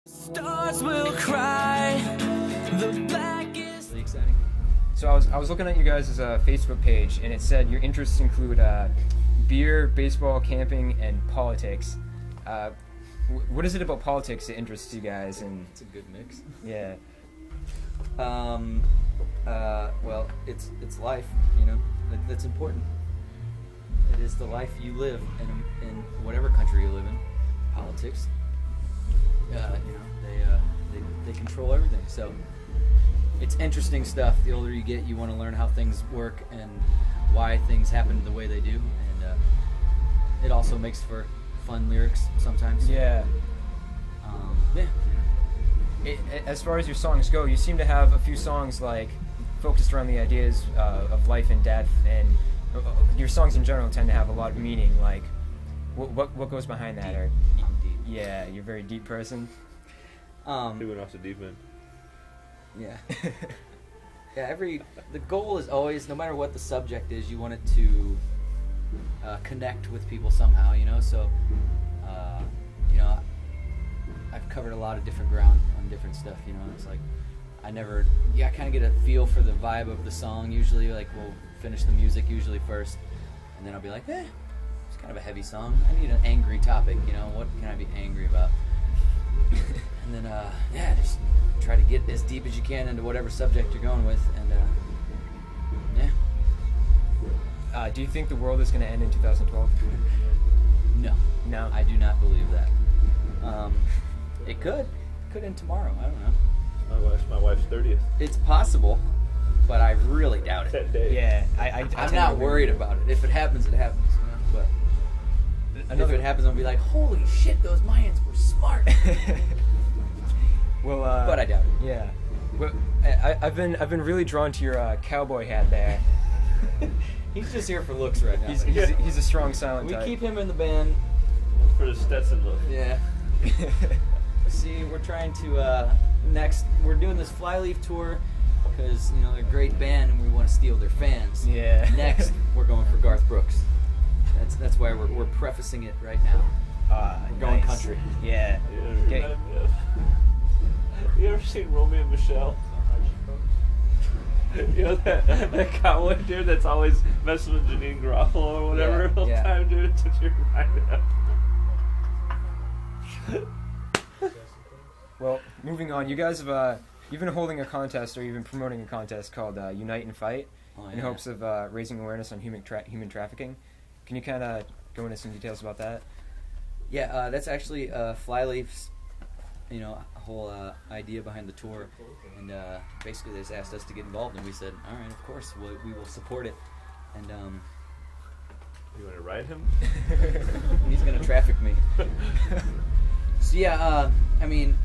Stars will cry. The blackest. Really exciting. So I was looking at you guys' Facebook page, and it said your interests include beer, baseball, camping, and politics. What is it about politics that interests you guys? And It's a good mix. yeah, Well, it's life, you know. That's important. It is the life you live in whatever country you live in. Politics, you know, they control everything. So it's interesting stuff. The older you get, you want to learn how things work and why things happen the way they do, and it also makes for fun lyrics sometimes. yeah. Yeah. As far as your songs go, you seem to have a few songs like focused around the ideas of life and death, and your songs in general tend to have a lot of meaning. Like, what goes behind that? Or I'm deep. yeah, you're a very deep person. He went off the deep end. Yeah. Yeah, the goal is always, no matter what the subject is, you want it to connect with people somehow, you know. So, you know, I've covered a lot of different ground on different stuff, you know. It's like I kind of get a feel for the vibe of the song usually. Like, we'll finish the music usually first, and then I'll be like, it's kind of a heavy song. I need an angry topic, you know. What can I be angry about? And then, just try to get as deep as you can into whatever subject you're going with, and yeah. Do you think the world is going to end in 2012? No, I do not believe that. It could end tomorrow. I don't know. My wife's 30th. It's possible, but I really doubt it. That day. Yeah, I'm tend not to agree. worried about it. If it happens, it happens. You know? But if it happens, I'll be like, holy shit, those Mayans were smart. Well, But I doubt it. Yeah. Well, I've been really drawn to your cowboy hat there. He's just here for looks right now. He's a strong silent We type. keep him in the band. For the Stetson look. Yeah. See, we're trying to next. We're doing this Flyleaf tour because, you know, they're a great band and we want to steal their fans. Yeah. Next, we're going for Garth Brooks. That's why we're prefacing it right now. We're going nice. country. Yeah. Okay. You ever seen Romeo and Michelle? You know that cowboy dude that's always messing with Janine Garofalo or whatever the whole yeah. time, dude? It's what you're reminded of. Well, moving on. You guys have you've been holding a contest, or you've been promoting a contest called Unite and Fight, in hopes of raising awareness on human trafficking. Can you kind of go into some details about that? Yeah, that's actually Flyleaf's, you know, whole idea behind the tour, and basically they just asked us to get involved, and we said, all right, of course, we will support it, and You want to ride him? he's gonna traffic me. So yeah, I mean,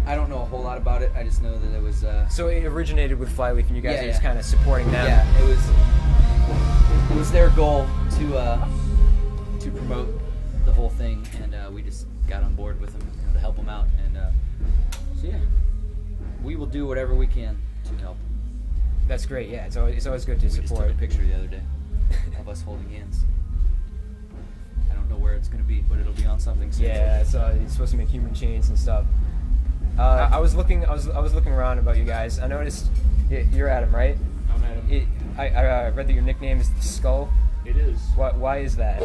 I don't know a whole lot about it. I just know that it was. So it originated with Flyleaf, and you guys Yeah, are just yeah. kind of supporting them. Yeah, it was their goal to promote the whole thing, and we just got on board with them, you know, to help them out, and so yeah, we will do whatever we can to help. That's great. Yeah, it's always good to We just support. took a picture the other day of us holding hands. I don't know where it's gonna be, but it'll be on something soon. Yeah, it's supposed to make human chains and stuff. I was looking around about you guys. I noticed you're Adam, right? I'm Adam. I read that your nickname is the Skull. It is. Why is that?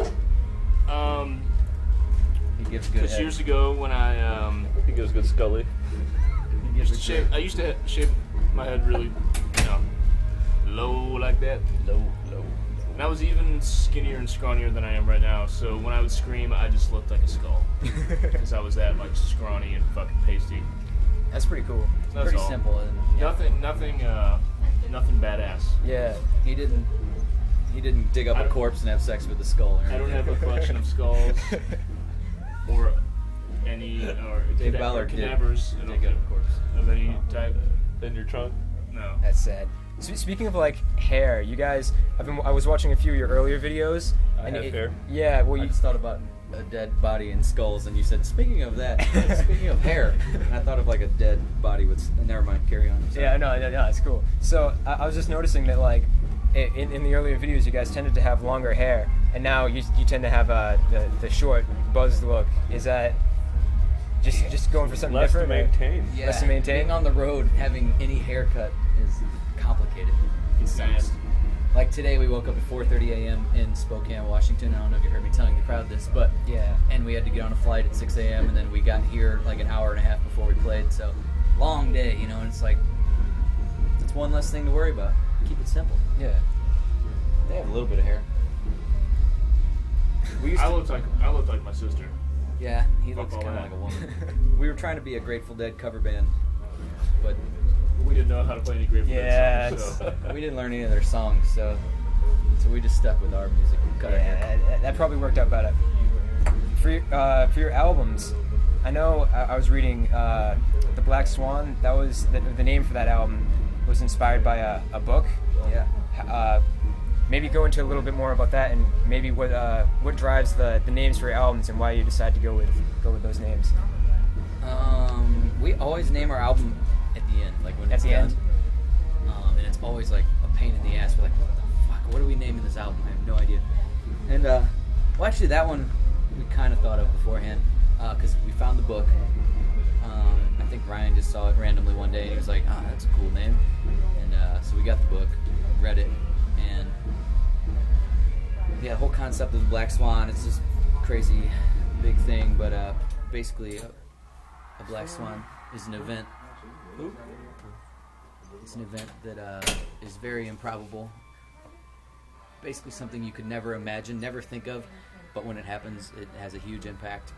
He gives good Just head. years ago when I He gives good Scully. He gives a good- I used to shave my head really, you know, low like that. Low. And I was even skinnier and scrawnier than I am right now. So when I would scream, I just looked like a skull because I was that like scrawny and fucking pasty. That's pretty cool. That's pretty all. simple. And, yeah. Nothing badass. Yeah. He didn't dig up a corpse and have sex with the skull. Or I don't anything. have a collection of skulls or Dave Ballard did cadavers dig up a corpse. of any type. In your trunk? No. That's sad. Speaking of like hair, you guys, I was watching a few of your earlier videos. I have hair? Yeah. Well, I you, just thought about a dead body and skulls, and you said, speaking of that, speaking of hair, and I thought of like a dead body with. Never mind, carry on. Sorry. yeah, no, it's cool. So I was just noticing that like in the earlier videos, you guys tended to have longer hair, and now you tend to have the short buzzed look. Is that Just going for something Less to different. maintain. Yeah, Less to maintain? being on the road, having any haircut is complicated. It sucks. Like today, we woke up at 4:30 a.m. in Spokane, Washington. I don't know if you heard me telling the crowd this, but Yeah. and we had to get on a flight at 6 a.m. and then we got here like an hour and a half before we played. So long day, you know. And it's like it's one less thing to worry about. Keep it simple. Yeah. They have a little bit of hair. We used I to, looked like my sister. yeah, he Fuck looks all kind of that. like a woman. We were trying to be a Grateful Dead cover band, but We didn't know how to play any Grateful Yeah, Dead songs, so. we didn't learn any of their songs, so we just stuck with our music. Cut our hair. Yeah, that probably worked out better. For your albums, I know I was reading The Black Swan. That was the name for that album was inspired by a book. Yeah. Maybe go into a little bit more about that and maybe what drives the names for your albums and why you decide to go with those names. We always name our album at the end, like when At it's the done. end? And it's always like a pain in the ass. We're like, what the fuck? What are we naming this album? I have no idea. And well, actually, that one we kind of thought of beforehand because we found the book. I think Ryan just saw it randomly one day and he was like, "Ah, that's a cool name." And so we got the book, read it, and yeah, the whole concept of the Black Swan. It's just crazy, big thing, but basically, a Black Swan is an event. It's an event that is very improbable. Basically something you could never imagine, never think of, but when it happens, it has a huge impact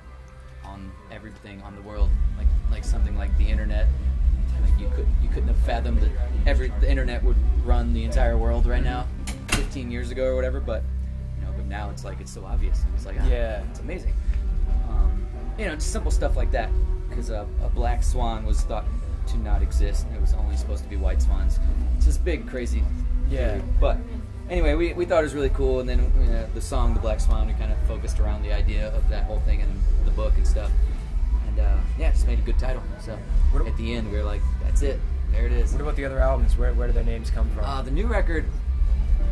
on everything on the world. Like something like the internet. Like you couldn't have fathomed that the internet would run the entire world right now, 15 years ago or whatever. But but now it's like it's so obvious. And it's like Yeah. it's amazing. Just simple stuff like that. Because a black swan was thought to not exist. It was only supposed to be white swans. It's this big, crazy Yeah. theory. But anyway, we thought it was really cool, and then the song "The Black Swan," we kind of focused around the idea of that whole thing and the book and stuff. And it just made a good title. So at the end, we were like, "That's it. There it is." What about the other albums? Where do their names come from? The new record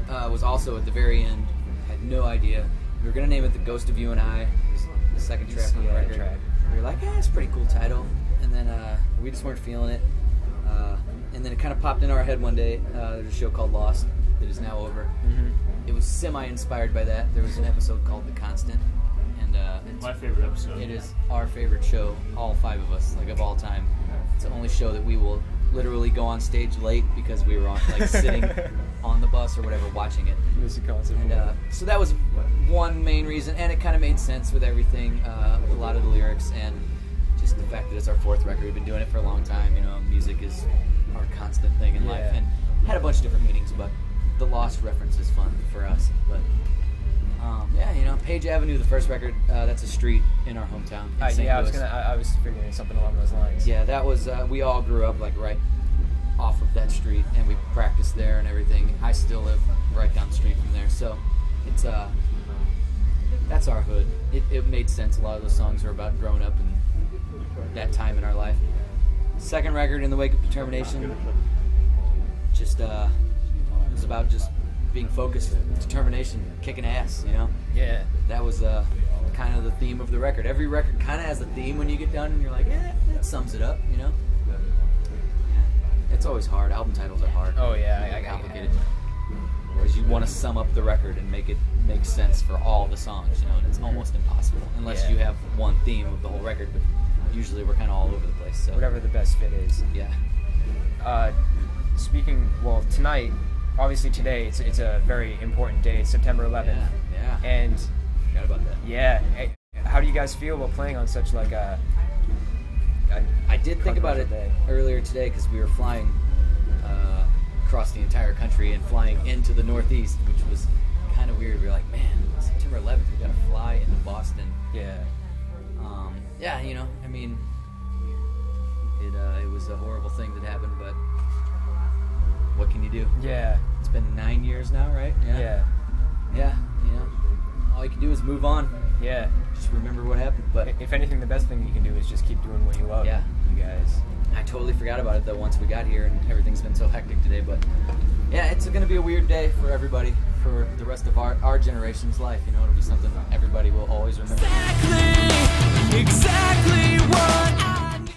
was also at the very end. Had no idea. We were gonna name it "The Ghost of You and I." It was the second track on the record. track. We were like, it's a pretty cool title. And then we just weren't feeling it. And then it kind of popped into our head one day. There's a show called Lost that is now over. Mm-hmm. It was semi-inspired by that. There was an episode called The Constant. And it's, My favorite episode. it is our favorite show, all five of us, like of all time. It's the only show that we will literally go on stage late because we were on, like sitting on the bus or whatever watching it. Music concert. And so that was one main reason, and it kind of made sense with everything, a lot of the lyrics, and just the fact that it's our fourth record. We've been doing it for a long time. Music is our constant thing in life, Yeah. and had a bunch of different meanings, but the Lost reference is fun for us. But Page Avenue, the first record, that's a street in our hometown. In St. I was Louis. I was figuring something along those lines. Yeah, that was, we all grew up like right off of that street, and we practiced there and everything. I still live right down the street from there, so it's, that's our hood. It made sense. A lot of those songs are about growing up and that time in our life. Second record, In the Wake of Determination, just, it was about just being focused, determination, kicking ass, Yeah. That was kind of the theme of the record. Every record kind of has a theme when you get done, and you're like, that sums it up, Yeah. It's always hard. Album titles are hard. Oh yeah, I Complicated. Because you want to sum up the record and make it make sense for all the songs, and it's almost impossible unless Yeah. you have one theme of the whole record. But usually we're kind of all over the place. So whatever the best fit is. yeah. Tonight, obviously today, it's a very important day. It's September 11th. Yeah. And Forgot about that. yeah, how do you guys feel about playing on such like a? I did think about it Controversial day. earlier today because we were flying across the entire country and flying into the Northeast, which was kind of weird. We were like, man, September 11th, we got to fly into Boston. Yeah. I mean, it was a horrible thing that happened, but what can you do? Yeah. It's been 9 years now, right? Yeah. Yeah, all you can do is move on. Yeah. Just remember what happened. But If anything, the best thing you can do is just keep doing what you love. Yeah. You guys. I totally forgot about it though once we got here, and everything's been so hectic today. But yeah, it's going to be a weird day for everybody for the rest of our generation's life. It'll be something everybody will always remember. Exactly exactly what